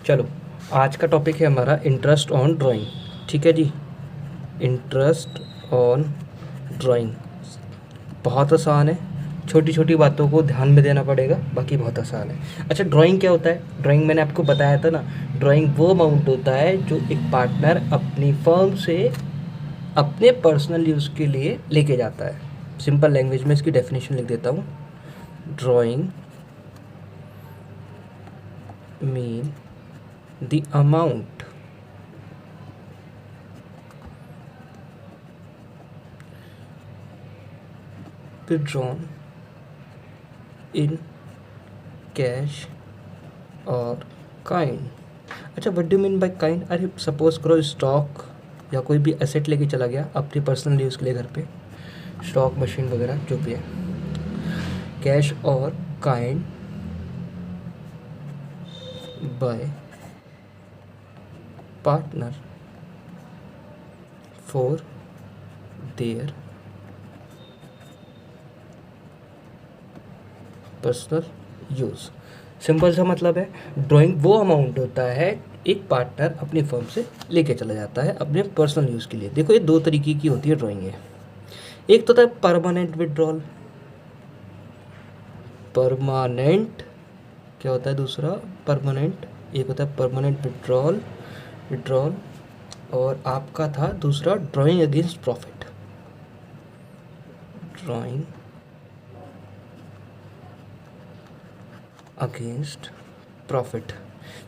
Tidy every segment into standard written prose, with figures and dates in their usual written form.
चलो, आज का टॉपिक है हमारा इंटरेस्ट ऑन ड्राइंग। ठीक है जी, इंटरेस्ट ऑन ड्राइंग बहुत आसान है, छोटी छोटी बातों को ध्यान में देना पड़ेगा, बाकी बहुत आसान है। अच्छा, ड्राइंग क्या होता है? ड्राइंग मैंने आपको बताया था ना, ड्राइंग वो अमाउंट होता है जो एक पार्टनर अपनी फर्म से अपने पर्सनल यूज़ के लिए लेके जाता है। सिंपल लैंग्वेज में इसकी डेफिनेशन लिख देता हूँ। Drawing mean the amount withdrawn in cash or kind। अच्छा, what do mean by kind? अरे सपोज करो स्टॉक या कोई भी एसेट लेके चला गया अपनी पर्सनल यूज़ के लिए घर पे, स्टॉक मशीन वगैरह जो भी है, कैश और kind bye partner for their personal use. Simple सा मतलब है, ड्राइंग वो अमाउंट होता है एक पार्टनर अपनी फर्म से लेके चला जाता है अपने पर्सनल यूज़ के लिए। देखो, ये दो तरीके की होती है ड्राइंग है। एक तो होता है परमानेंट विड्रॉल। परमानेंट क्या होता है? दूसरा परमानेंट। एक होता है परमानेंट विड्रॉल और आपका था दूसरा drawing against profit. Drawing against profit.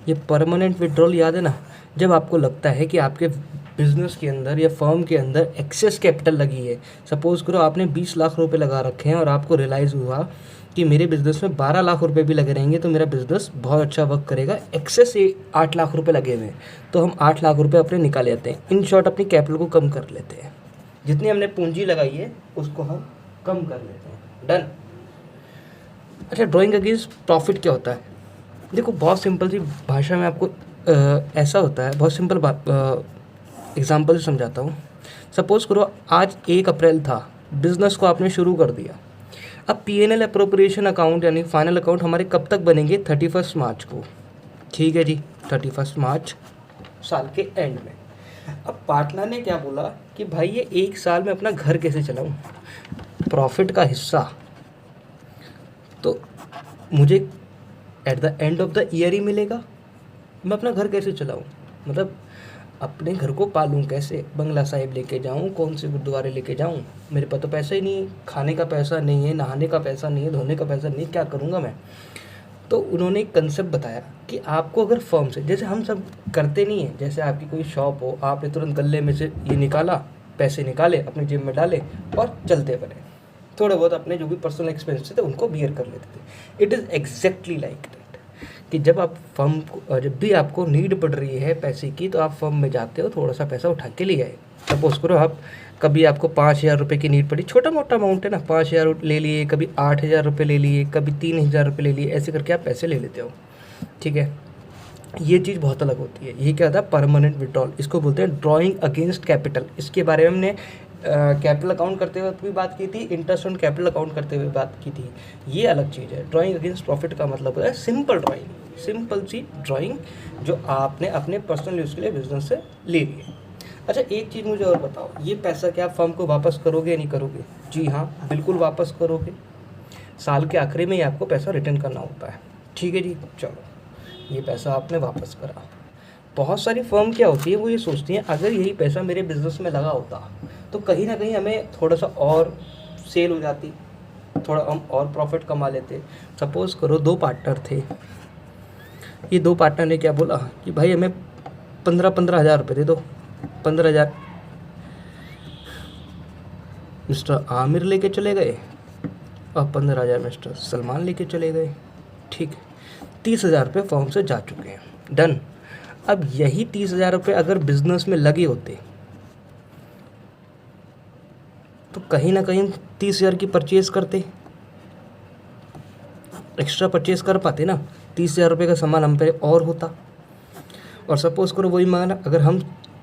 ये परमानेंट विड्रॉल याद है ना, जब आपको लगता है कि आपके बिजनेस के अंदर या फर्म के अंदर एक्सेस कैपिटल लगी है। सपोज करो आपने 20 लाख रुपए लगा रखे हैं और आपको रियलाइज़ हुआ कि मेरे बिज़नेस में 12 लाख रुपए भी लगे रहेंगे तो मेरा बिज़नेस बहुत अच्छा वर्क करेगा। एक्सेस 8 लाख रुपए लगे हुए हैं तो हम 8 लाख रुपए अपने निकाल लेते हैं। इन शॉर्ट अपनी कैपिटल को कम कर लेते हैं, जितनी हमने पूंजी लगाई है उसको हम कम कर लेते हैं। डन। अच्छा, ड्राइंग अगेंस्ट प्रॉफिट क्या होता है? देखो, बहुत सिंपल सी भाषा में आपको ऐसा होता है, बहुत सिंपल एग्जांपल से समझाता हूँ। सपोज़ करो आज 1 अप्रैल था, बिज़नेस को आपने शुरू कर दिया। अब P&L अप्रोप्रिएशन अकाउंट यानी फाइनल अकाउंट हमारे कब तक बनेंगे? 31 मार्च को। ठीक है जी, 31 मार्च साल के एंड में। अब पार्टनर ने क्या बोला कि भाई ये 1 साल में अपना घर कैसे चलाऊँ, प्रॉफिट का हिस्सा तो मुझे at the end of the year ही मिलेगा। मैं अपना घर कैसे चलाऊँ, मतलब अपने घर को पालूँ कैसे? बंगला साहिब लेके जाऊँ, कौन से गुरुद्वारे लेके जाऊँ? मेरे पास तो पैसा ही नहीं है, खाने का पैसा नहीं है, नहाने का पैसा नहीं है, धोने का पैसा नहीं है, क्या करूँगा मैं? तो उन्होंने एक कंसेप्ट बताया कि आपको अगर फर्म से, जैसे हम सब करते नहीं है, जैसे आपकी कोई शॉप हो, आपने तुरंत गले में से ये निकाला, पैसे निकाले, अपनी जेब में डाले और चलते बने, थोड़े बहुत अपने जो भी पर्सनल एक्सपेंसेस थे उनको बियर कर लेते थे। It is exactly like that कि जब आप फर्म को, जब भी आपको नीड पड़ रही है पैसे की तो आप फर्म में जाते हो, थोड़ा सा पैसा उठा के ले आए। सपोज करो आप कभी आपको 5,000 रुपये की नीड पड़ी, छोटा मोटा अमाउंट है ना, 5,000 ले लिए, कभी 8,000 रुपये ले लिए, कभी 3,000 रुपये ले लिए, ऐसे करके आप पैसे ले लेते हो। ठीक है, ये चीज़ बहुत अलग होती है। ये क्या होता है? Permanent withdrawal. इसको बोलते हैं ड्राइंग अगेंस्ट कैपिटल। इसके बारे में हमने कैपिटल अकाउंट करते हुए भी बात की थी, इंटरेस्ट ऑन कैपिटल अकाउंट करते हुए बात की थी। ये अलग चीज़ है। ड्राइंग अगेंस्ट प्रॉफिट का मतलब होता है सिंपल ड्राइंग, सिंपल सी ड्राइंग जो आपने अपने पर्सनल यूज़ के लिए बिजनेस से ले ली है। अच्छा, एक चीज़ मुझे और बताओ, ये पैसा क्या आप फर्म को वापस करोगे या नहीं करोगे? जी हाँ, बिल्कुल वापस करोगे। साल के आखिरी में ही आपको पैसा रिटर्न करना होता है। ठीक है जी, चलो ये पैसा आपने वापस करा। बहुत सारी फर्म क्या होती है, वो ये सोचती हैं अगर यही पैसा मेरे बिज़नेस में लगा होता तो कहीं ना कहीं हमें थोड़ा सा और सेल हो जाती, थोड़ा हम और प्रॉफिट कमा लेते। सपोज़ करो 2 पार्टनर थे, ये 2 पार्टनर ने क्या बोला कि भाई हमें 15-15 हज़ार रुपये दे दो। 15,000 मिस्टर आमिर लेके चले गए और 15,000 मिस्टर सलमान लेके चले गए। ठीक, 30,000 रुपये फर्म से जा चुके हैं। डन। अब यही 30,000 रुपये अगर बिजनेस में लगे होते तो कहीं ना कहीं 30,000 की परचेज़ करते, एक्स्ट्रा परचेज़ कर पाते ना। 30,000 रुपये का सामान हम पे और होता। और सपोज़ करो वही माना अगर हम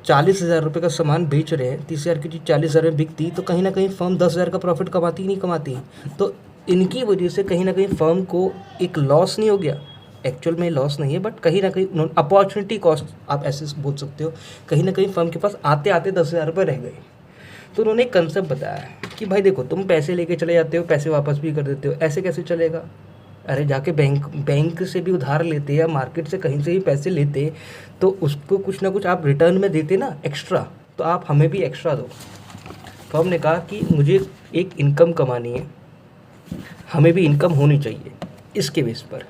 40,000 रुपये का सामान बेच रहे हैं, 30,000 की चीज़ 40,000 में बिकती तो कहीं ना कहीं फर्म 10,000 का प्रॉफिट कमाती ही नहीं कमाती। तो इनकी वजह से कहीं ना कहीं फर्म को एक लॉस नहीं हो गया? एक्चुअल में लॉस नहीं है, बट कहीं ना कहीं उन्होंने अपॉर्चुनिटी कॉस्ट आप ऐसे बोल सकते हो, कहीं ना कहीं फर्म के पास आते आते 10,000 रुपये रह गए। तो उन्होंने एक कंसेप्ट बताया कि भाई देखो, तुम पैसे लेके चले जाते हो, पैसे वापस भी कर देते हो, ऐसे कैसे चलेगा? अरे जाके बैंक से भी उधार लेते या मार्केट से कहीं से भी पैसे लेते, तो उसको कुछ ना कुछ आप रिटर्न में देते ना एक्स्ट्रा, तो आप हमें भी एक्स्ट्रा दो। फर्म ने कहा कि मुझे एक इनकम कमानी है, हमें भी इनकम होनी चाहिए इसके बेस पर।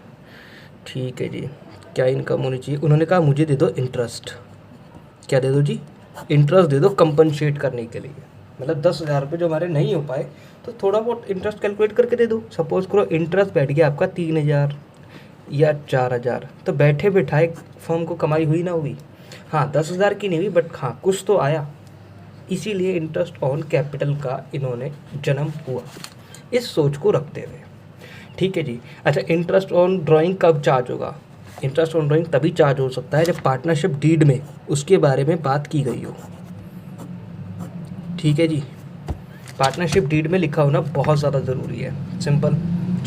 ठीक है जी, क्या इनकम होनी चाहिए? उन्होंने कहा मुझे दे दो इंटरेस्ट। क्या दे दो जी? इंटरेस्ट दे दो कंपनसेट करने के लिए। मतलब 10,000 रुपये जो हमारे नहीं हो पाए, तो थोड़ा बहुत इंटरेस्ट कैलकुलेट करके दे दो। सपोज करो इंटरेस्ट बैठ गया आपका 3,000 या 4,000, तो बैठे बैठाए फर्म को कमाई हुई ना हुई? हाँ, 10,000 की नहीं हुई, बट हाँ कुछ तो आया। इसीलिए इंटरेस्ट ऑन कैपिटल का इन्होंने जन्म हुआ, इस सोच को रखते हुए। ठीक है जी। अच्छा, इंटरेस्ट ऑन ड्राइंग कब चार्ज होगा? इंटरेस्ट ऑन ड्राइंग तभी चार्ज हो सकता है जब पार्टनरशिप डीड में उसके बारे में बात की गई हो। ठीक है जी, पार्टनरशिप डीड में लिखा होना बहुत ज़्यादा ज़रूरी है। सिंपल।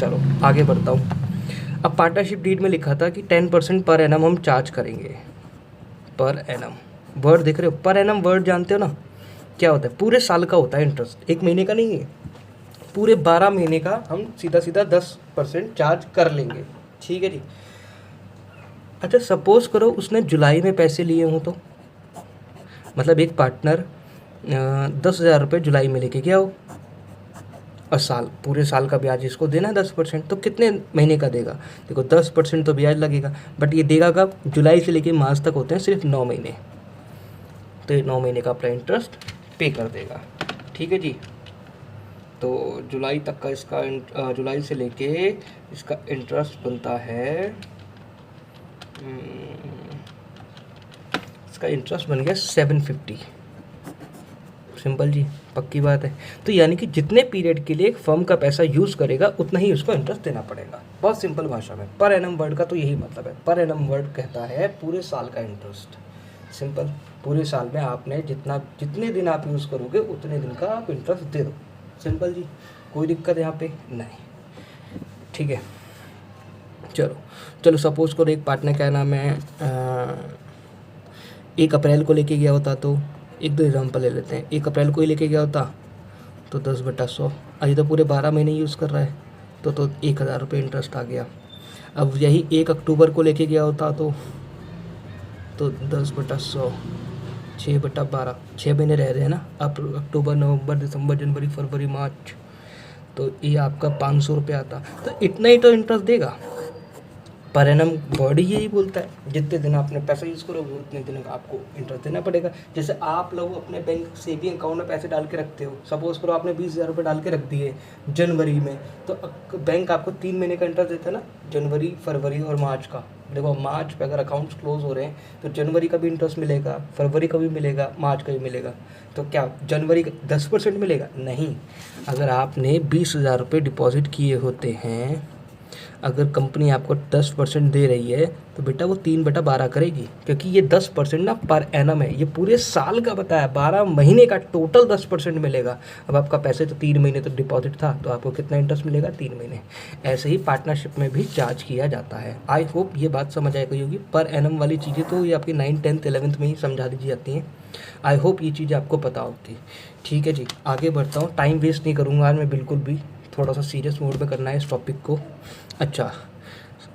चलो आगे बढ़ता हूँ। अब पार्टनरशिप डीड में लिखा था कि 10% पर एनम हम चार्ज करेंगे। पर एनम वर्ड देख रहे हो? पर एनम वर्ड जानते हो ना क्या होता है? पूरे साल का होता है इंटरेस्ट, एक महीने का नहीं है, पूरे 12 महीने का हम सीधा सीधा 10% चार्ज कर लेंगे। ठीक है जी। अच्छा, सपोज करो उसने जुलाई में पैसे लिए हों, तो मतलब एक पार्टनर 10,000 रुपये जुलाई में लेके गया हो, और पूरे साल का ब्याज इसको देना है 10%, तो कितने महीने का देगा? देखो 10% तो ब्याज लगेगा, बट ये देगा कब? जुलाई से लेके मार्च तक होते हैं सिर्फ 9 महीने, तो ये 9 महीने का अपना इंटरेस्ट पे कर देगा। ठीक है जी। तो जुलाई तक का इसका जुलाई से लेके इसका इंटरेस्ट बनता है, इसका इंटरेस्ट बन गया 750। सिंपल जी, पक्की बात है। तो यानी कि जितने पीरियड के लिए एक फर्म का पैसा यूज़ करेगा उतना ही उसको इंटरेस्ट देना पड़ेगा। बहुत सिंपल भाषा में पर एनम वर्ड का तो यही मतलब है। पर एनम वर्ड कहता है पूरे साल का इंटरेस्ट। सिंपल, पूरे साल में आपने जितने दिन आप यूज़ करोगे उतने दिन का आप इंटरेस्ट दे दो। सिंपल जी, कोई दिक्कत यहाँ पे नहीं। ठीक है, चलो सपोज करो एक पार्टनर, क्या नाम है, 1 अप्रैल को लेके गया होता, तो एक दो एग्जाम्पल ले लेते हैं। 1 अप्रैल को ही लेके गया होता तो 10/100, अभी तो पूरे 12 महीने यूज़ कर रहा है, तो 1,000 रुपये इंटरेस्ट आ गया। अब यही 1 अक्टूबर को लेके गया होता तो 10/100, 6/12, 6 महीने रह रहे हैं ना, अब अक्टूबर, नवंबर, दिसंबर, जनवरी, फरवरी, मार्च, तो ये आपका 500 रुपये आता। तो इतना ही तो इंटरेस्ट देगा। पर एनम वर्ड ही यही बोलता है, जितने दिन आपने पैसा यूज़ करोगे उतने दिन का आपको इंटरेस्ट देना पड़ेगा। जैसे आप लोग अपने बैंक सेविंग अकाउंट में पैसे डाल के रखते हो, सपोज करो आपने 20,000 रुपये डाल के रख दिए जनवरी में, तो बैंक आपको 3 महीने का इंटरेस्ट देता है ना, जनवरी, फरवरी और मार्च का। देखो मार्च पे अगर अकाउंट्स क्लोज हो रहे हैं तो जनवरी का भी इंटरेस्ट मिलेगा, फरवरी का भी मिलेगा, मार्च का भी मिलेगा। तो क्या जनवरी का 10% मिलेगा? नहीं। अगर आपने 20,000 रुपये डिपॉजिट किए होते हैं, अगर कंपनी आपको 10% दे रही है, तो बेटा वो 3/12 करेगी, क्योंकि ये 10% ना पर एनम है, ये पूरे साल का बताया, 12 महीने का टोटल 10% मिलेगा। अब आपका पैसे तो 3 महीने तो डिपॉजिट था, तो आपको कितना इंटरेस्ट मिलेगा? 3 महीने। ऐसे ही पार्टनरशिप में भी चार्ज किया जाता है। आई होप ये बात समझ आई गई होगी। पर एनम वाली चीज़ें तो ये आपकी 9th 10th 11th में ही समझा दी जाती हैं। आई होप ये चीज़ें आपको पता होती। ठीक है जी, आगे बढ़ता हूँ, टाइम वेस्ट नहीं करूँगा आज मैं बिल्कुल भी, थोड़ा सा सीरियस मोड में करना है इस टॉपिक को। अच्छा,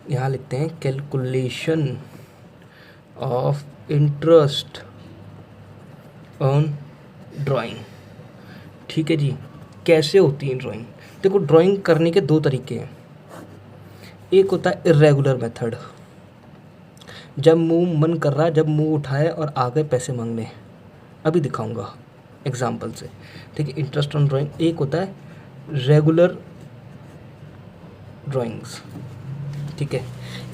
यहाँ लिखते हैं calculation of interest on drawing. ठीक है जी, कैसे होती है ड्राइंग? देखो, ड्राइंग करने के 2 तरीके हैं। एक होता है इरेगुलर मेथड, जब मुंह मन कर रहा है, जब मुंह उठाए और आ गए पैसे मांगने। अभी दिखाऊंगा एग्जाम्पल से। ठीक है, इंटरेस्ट ऑन ड्राइंग। एक होता है रेगुलर ड्राइंग्स। ठीक है,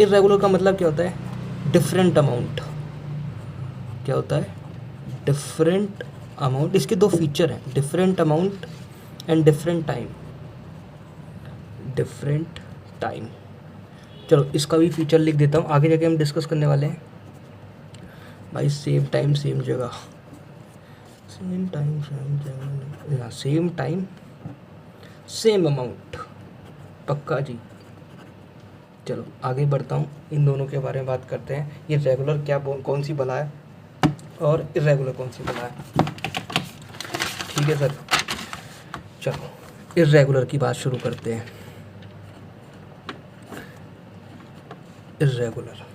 इरेगुलर का मतलब क्या होता है? Different amount. क्या होता है? Different amount. इसके 2 फीचर हैं, different amount and different time. Different time, चलो इसका भी फीचर लिख देता हूँ, आगे जाके हम डिस्कस करने वाले हैं भाई। सेम टाइम सेम जगह, सेम टाइम सेम जगह, सेम टाइम सेम अमाउंट, पक्का जी। चलो आगे बढ़ता हूँ, इन दोनों के बारे में बात करते हैं। ये रेगुलर क्या कौन सी बला है और इरेगुलर कौन सी बला है। ठीक है सर, चलो इरेगुलर की बात शुरू करते हैं। इरेगुलर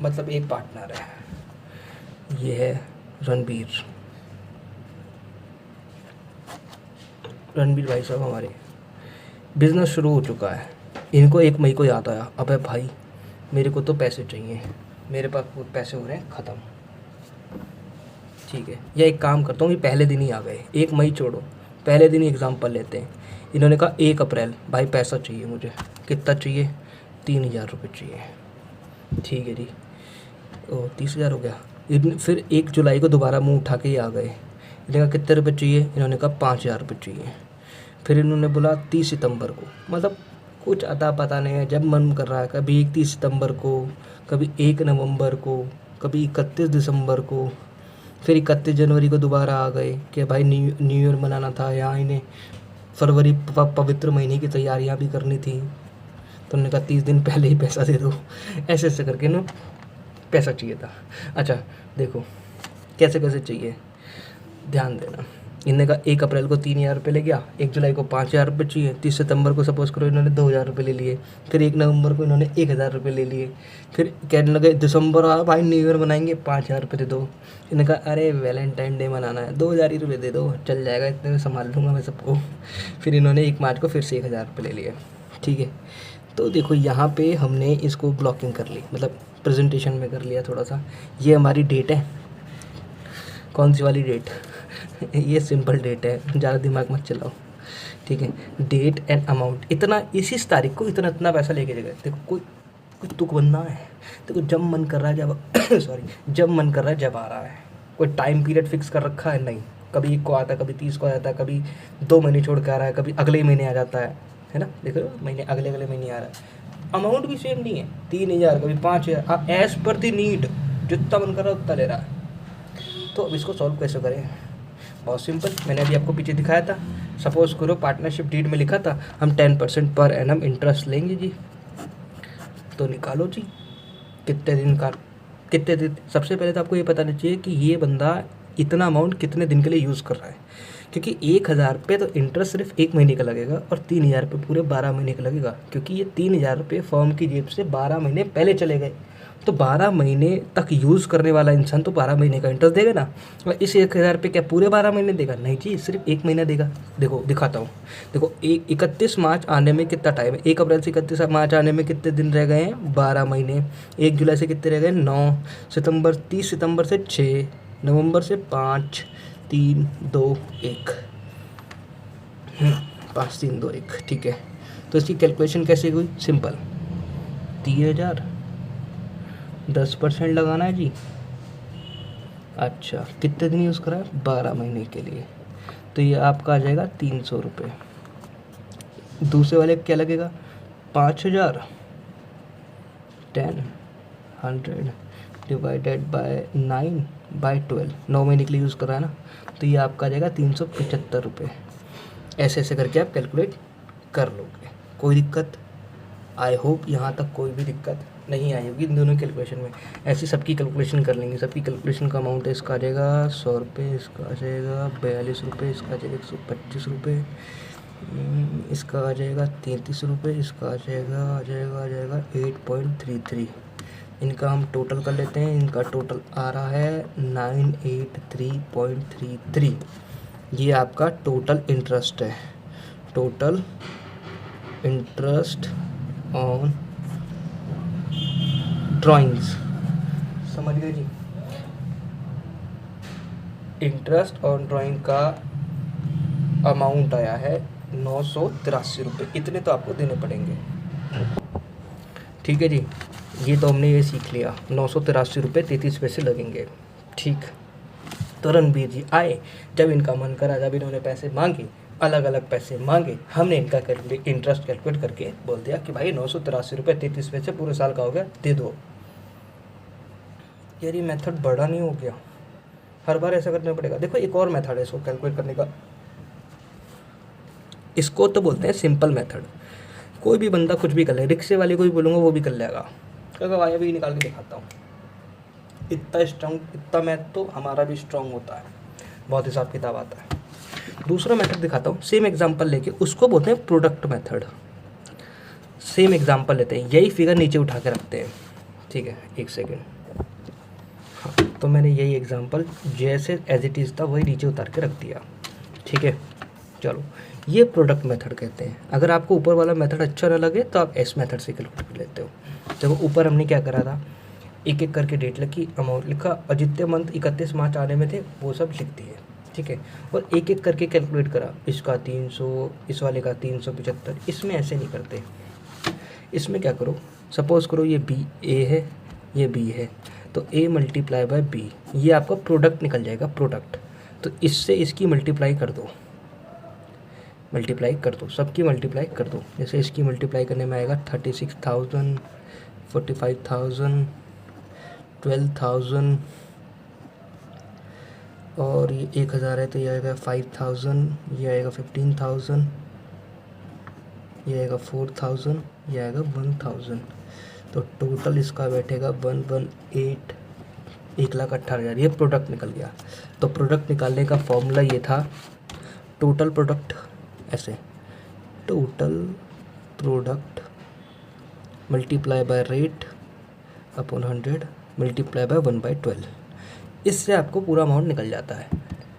मतलब एक पार्टनर है, ये है रणबीर भाई साहब, हमारे बिज़नेस शुरू हो चुका है। इनको 1 मई को याद आया, अबे भाई मेरे को तो पैसे चाहिए, मेरे पास पैसे हो रहे हैं ख़त्म। ठीक है, या एक काम करता हूँ, ये पहले दिन ही आ गए, 1 मई छोड़ो, पहले दिन ही एग्ज़ाम्पल लेते हैं। इन्होंने कहा 1 अप्रैल, भाई पैसा चाहिए मुझे, कितना चाहिए, 3000 रुपये चाहिए। ठीक है जी, ओ 30,000 हो गया। फिर 1 जुलाई को दोबारा मुंह उठा के ही आ गए। इन्होंने कहा कितने रुपये चाहिए, इन्होंने कहा 5,000 रुपये चाहिए। फिर इन्होंने बोला 30 सितंबर को, मतलब कुछ अता पता नहीं है, जब मन कर रहा है कभी 31 सितंबर को, कभी 1 नवंबर को, कभी 31 दिसंबर को। फिर 31 जनवरी को दोबारा आ गए कि भाई न्यू ईयर मनाना था, यहाँ इन्हें फरवरी पवित्र महीने की तैयारियाँ भी करनी थी, तो उन्होंने कहा 30 दिन पहले ही पैसा दे दो। ऐसे ऐसे करके ना पैसा चाहिए था। अच्छा देखो कैसे कैसे चाहिए, ध्यान देना। इन्होंने कहा 1 अप्रैल को 3,000 रुपये ले गया, 1 जुलाई को 5,000 रुपये चाहिए, 30 सितंबर को सपोज़ करो इन्होंने 2,000 रुपये ले लिए, फिर 1 नवंबर को इन्होंने 1,000 रुपये ले लिए। फिर कहने लगे दिसंबर आ भाई न्यू ईयर मनाएंगे, 5,000 रुपये दे दो। इन्होंने कहा अरे वैलेंटाइन डे मनाना है, 2,000 ही रुपये दे दो, चल जाएगा, इतने में संभाल लूँगा मैं सबको। फिर इन्होंने 1 मार्च को फिर से 1,000 रुपये ले लिए। ठीक है, तो देखो यहाँ पे हमने इसको ब्लॉकिंग कर ली, मतलब प्रेजेंटेशन में कर लिया थोड़ा सा। ये हमारी डेट है, कौन सी वाली डेट ये सिंपल डेट है, ज़्यादा दिमाग मत चलाओ। ठीक है, डेट एंड अमाउंट, इतना इसी तारीख को इतना इतना पैसा लेके जाएगा। देखो कोई तुक बनना है, देखो जब मन कर रहा है जब सॉरी जब मन कर रहा है जब आ रहा है। कोई टाइम पीरियड फिक्स कर रखा है नहीं, कभी 1 को आता है, कभी 30 को आ जाता है, कभी 2 महीने छोड़ के आ रहा है, कभी अगले महीने आ जाता है ना। देखो महीने अगले महीने आ रहा है। अमाउंट भी सेम नहीं है, 3,000 कभी 5,000, आप एज पर दी नीड जितना मन कर रहा है उतना ले रहा है। तो अब इसको सॉल्व कैसे करें, बहुत सिंपल, मैंने अभी आपको पीछे दिखाया था। सपोज करो पार्टनरशिप डीड में लिखा था हम 10% पर एनम इंटरेस्ट लेंगे जी, तो निकालो जी कितने दिन। सबसे पहले तो आपको ये बताना चाहिए कि ये बंदा इतना अमाउंट कितने दिन के लिए यूज़ कर रहा है, क्योंकि 1,000 रुपये तो इंटरेस्ट सिर्फ 1 महीने का लगेगा और 3,000 रुपये पूरे 12 महीने का लगेगा, क्योंकि ये 3,000 रुपये फर्म की जेब से 12 महीने पहले चले गए। तो 12 महीने तक यूज़ करने वाला इंसान तो 12 महीने का इंटरेस्ट देगा ना। और इस 1,000 रुपये क्या पूरे 12 महीने देगा, नहीं जी, सिर्फ 1 महीना देगा। देखो दिखाता हूँ, देखो 31 मार्च आने में कितना टाइम है, 1 अप्रैल से 31 मार्च आने में कितने दिन रह गए हैं, 12 महीने। 1 जुलाई से कितने रह गए, 9 सितंबर, 30 सितंबर से 6, नवंबर से 5, 3, 2, 1, 5, 3, 2, 1। ठीक है, तो इसकी कैलकुलेशन कैसे हुई, सिंपल, 3,000 10% लगाना है जी। अच्छा कितने दिन यूज़ करा है, 12 महीने के लिए, तो ये आपका आ जाएगा 300 रुपये। दूसरे वाले क्या लगेगा, 5,000 100 डिवाइडेड बाय 9/12, 9 महीने के लिए यूज़ कर रहा है ना, तो ये आपका आ जाएगा 375 रुपये। ऐसे ऐसे करके आप कैलकुलेट कर लोगे। कोई दिक्कत, आई होप यहाँ तक कोई भी दिक्कत नहीं आई होगी इन दोनों कैलकुलेशन में। ऐसी सबकी कैलकुलेशन कर लेंगे, सबकी कैलकुलेशन का अमाउंट है, इसका आ जाएगा 100 रुपये, इसका आ जाएगा 42 रुपये, इसका आ जाएगा 125 रुपये, इसका आ जाएगा 33 रुपये, इसका आ जाएगा 8.33। इनका हम टोटल कर लेते हैं, इनका टोटल आ रहा है 983.33। ये आपका टोटल इंटरेस्ट है, टोटल इंटरेस्ट ऑन ड्राइंग्स, समझ गए जी। इंटरेस्ट ऑन ड्राइंग का अमाउंट आया है 983 रुपये, इतने तो आपको देने पड़ेंगे। ठीक है जी, ये तो हमने ये सीख लिया, 983 रुपये 33 पैसे लगेंगे। ठीक, तो रणबीर जी आए, जब इनका मन करा, जब इन्होंने पैसे मांगे, अलग अलग पैसे मांगे, हमने इनका इंटरेस्ट कैलकुलेट करके बोल दिया कि भाई 983 रुपये 33 पैसे पूरे साल का हो गया, दे दो। यार ये मेथड बड़ा नहीं हो गया, हर बार ऐसा करना पड़ेगा। देखो एक और मेथड है इसको कैलकुलेट करने का, इसको तो बोलते हैं सिंपल मेथड। कोई भी बंदा कुछ भी कर ले, रिक्शे वाले को भी बोलूँगा वो भी कर लेगा। क्योंकि भाई अभी निकाल के दिखाता हूँ, इतना स्ट्रॉन्ग, इतना मैथ तो हमारा भी स्ट्रॉन्ग होता है, बहुत हिसाब किताब आता है। दूसरा मेथड दिखाता हूँ, सेम एग्जांपल लेके, उसको बोलते हैं प्रोडक्ट मेथड। सेम एग्जांपल लेते हैं, यही फिगर नीचे उठा के रखते हैं, ठीक है, एक सेकेंड। हाँ, तो मैंने यही एग्जांपल जैसे एज इट इज़ था वही नीचे उतार के रख दिया, ठीक है। चलो, ये प्रोडक्ट मेथड कहते हैं। अगर आपको ऊपर वाला मेथड अच्छा ना लगे तो आप एस मेथड से कैलकुलेट कर लेते हो। देखो ऊपर हमने क्या करा था, एक एक करके डेट लिखी, अमाउंट लिखा, और जितने मंथ 31 मार्च आने में थे वो सब लिख दिए, ठीक है। और एक एक करके कैलकुलेट करा, इसका 300, इस वाले का 375। इसमें ऐसे नहीं करते, इसमें क्या करो, सपोज़ करो ये बी ए है, ये बी है, तो ए मल्टीप्लाई बाय बी, ये आपका प्रोडक्ट निकल जाएगा, प्रोडक्ट। तो इससे इसकी मल्टीप्लाई कर दो, सबकी मल्टीप्लाई कर दो। जैसे इसकी मल्टीप्लाई करने में आएगा 36,000, 45,000, 12,000, और ये 1,000 है तो ये आएगा 5,000, ये आएगा 15,000, ये आएगा 4,000, ये आएगा 1,000। तो टोटल इसका बैठेगा 118, 1,18,000। ये प्रोडक्ट निकल गया। तो प्रोडक्ट निकालने का फॉर्मूला ये था, टोटल प्रोडक्ट, ऐसे total product multiply by rate upon 100 multiply by 1/12। इससे आपको पूरा अमाउंट निकल जाता है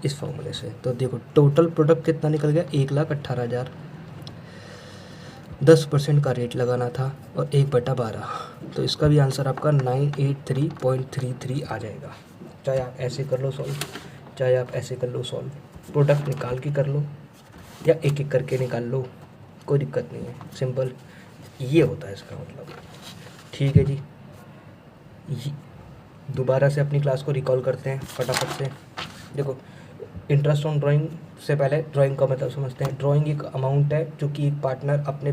इस फॉर्मूले से। तो देखो टोटल प्रोडक्ट कितना निकल गया, 1,18,000। 10% का रेट लगाना था और 1/12, तो इसका भी आंसर आपका 983.33 आ जाएगा। चाहे आप ऐसे कर लो सॉल्व, चाहे आप ऐसे कर लो सॉल्व, प्रोडक्ट निकाल के कर लो या एक एक करके निकाल लो, कोई दिक्कत नहीं है, सिंपल ये होता है इसका मतलब, ठीक है जी। दोबारा से अपनी क्लास को रिकॉल करते हैं फटाफट से। देखो, इंटरेस्ट ऑन ड्राइंग से पहले ड्राइंग का मतलब समझते हैं। ड्राइंग एक अमाउंट है जो कि एक पार्टनर अपने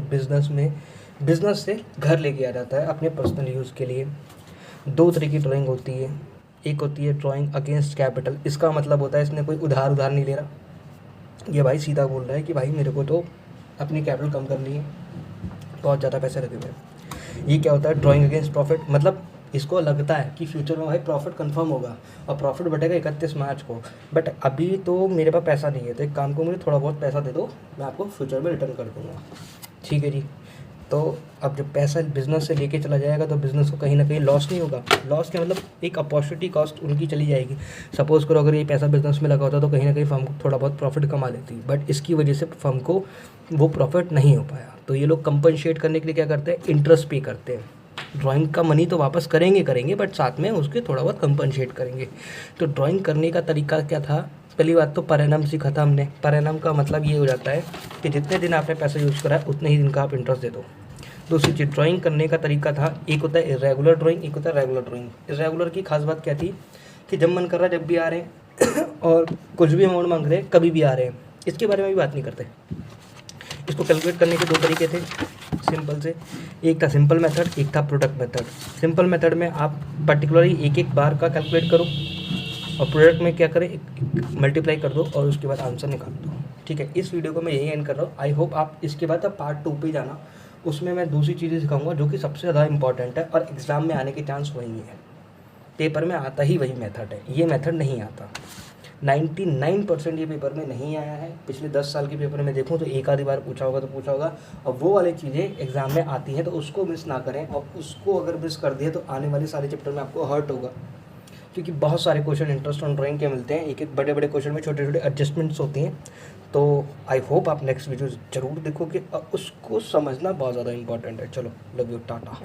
बिजनेस से घर लेके आ जाता है अपने पर्सनल यूज़ के लिए। दो तरह की ड्राइंग होती है, एक होती है ड्राइंग अगेंस्ट कैपिटल। इसका मतलब होता है इसने कोई उधार नहीं ले रहा, ये भाई सीधा बोल रहा है कि भाई मेरे को तो अपनी कैपिटल कम करनी है, बहुत ज़्यादा पैसे लगे हुए हैं। ये क्या होता है, ड्राइंग अगेंस्ट प्रॉफिट, मतलब इसको लगता है कि फ्यूचर में भाई प्रॉफिट कंफर्म होगा और प्रॉफिट बढ़ेगा 31 मार्च को, बट अभी तो मेरे पास पैसा नहीं है, तो एक काम को मुझे थोड़ा बहुत पैसा दे दो, मैं आपको फ्यूचर में रिटर्न कर दूँगा, ठीक है जी। तो अब जब पैसा बिज़नेस से लेके चला जाएगा तो बिज़नेस को कहीं ना कहीं लॉस नहीं होगा। लॉस क्या मतलब, एक अपॉर्चुनिटी कॉस्ट उनकी चली जाएगी। सपोज़ करो अगर ये पैसा बिज़नेस में लगा होता तो कहीं ना कहीं फर्म को थोड़ा बहुत प्रॉफिट कमा लेती, बट इसकी वजह से फर्म को वो प्रॉफिट नहीं हो पाया। तो ये लोग कंपनसेट करने के लिए क्या करते हैं, इंटरेस्ट पे करते हैं। ड्राइंग का मनी तो वापस करेंगे बट साथ में उसके थोड़ा बहुत कंपनसेट करेंगे। तो ड्राइंग करने का तरीका क्या था, पहली बात तो पर एनम सीखा था हमने। पर एनम का मतलब ये हो जाता है कि जितने दिन आपने पैसा यूज़ करा है उतने ही दिन का आप इंटरेस्ट दे दो। दूसरी चीज़, ड्राइंग करने का तरीका था, एक होता है इरेगुलर ड्राइंग, एक होता है रेगुलर ड्राइंग। इरेगुलर की खास बात क्या थी कि जब मन कर रहा है जब भी आ रहे हैं और कुछ भी अमाउंट मांग रहे हैं कभी भी आ रहे हैं, इसके बारे में भी बात नहीं करते। इसको कैलकुलेट करने के दो तरीके थे सिंपल से, एक था सिंपल मेथड, एक था प्रोडक्ट मेथड। सिंपल मेथड में आप पर्टिकुलरली एक एक बार का कैलकुलेट करो और प्रोडक्ट में क्या करें, मल्टीप्लाई कर दो और उसके बाद आंसर निकाल दो, ठीक है। इस वीडियो को मैं यही एंड कर रहा हूँ। आई होप आप इसके बाद अब पार्ट 2 पे जाना, उसमें मैं दूसरी चीज़ें सिखाऊंगा जो कि सबसे ज़्यादा इंपॉर्टेंट है और एग्ज़ाम में आने के चांस वही है। पेपर में आता ही वही मेथड है, ये मेथड नहीं आता। 99% ये पेपर में नहीं आया है। पिछले 10 साल के पेपर में देखूँ तो एक आधी बार पूछा होगा तो पूछा होगा, और वो वाली चीज़ें एग्ज़ाम में आती हैं तो उसको मिस ना करें, और उसको अगर मिस कर दिए तो आने वाले सारे चैप्टर में आपको हर्ट होगा, क्योंकि बहुत सारे क्वेश्चन इंटरेस्ट ऑन ड्राइंग के मिलते हैं। एक एक बड़े बड़े क्वेश्चन में छोटे छोटे एडजस्टमेंट्स होती हैं। तो आई होप आप नेक्स्ट वीडियो ज़रूर देखोगे और उसको समझना बहुत ज़्यादा इंपॉर्टेंट है। चलो, लव यू, टाटा।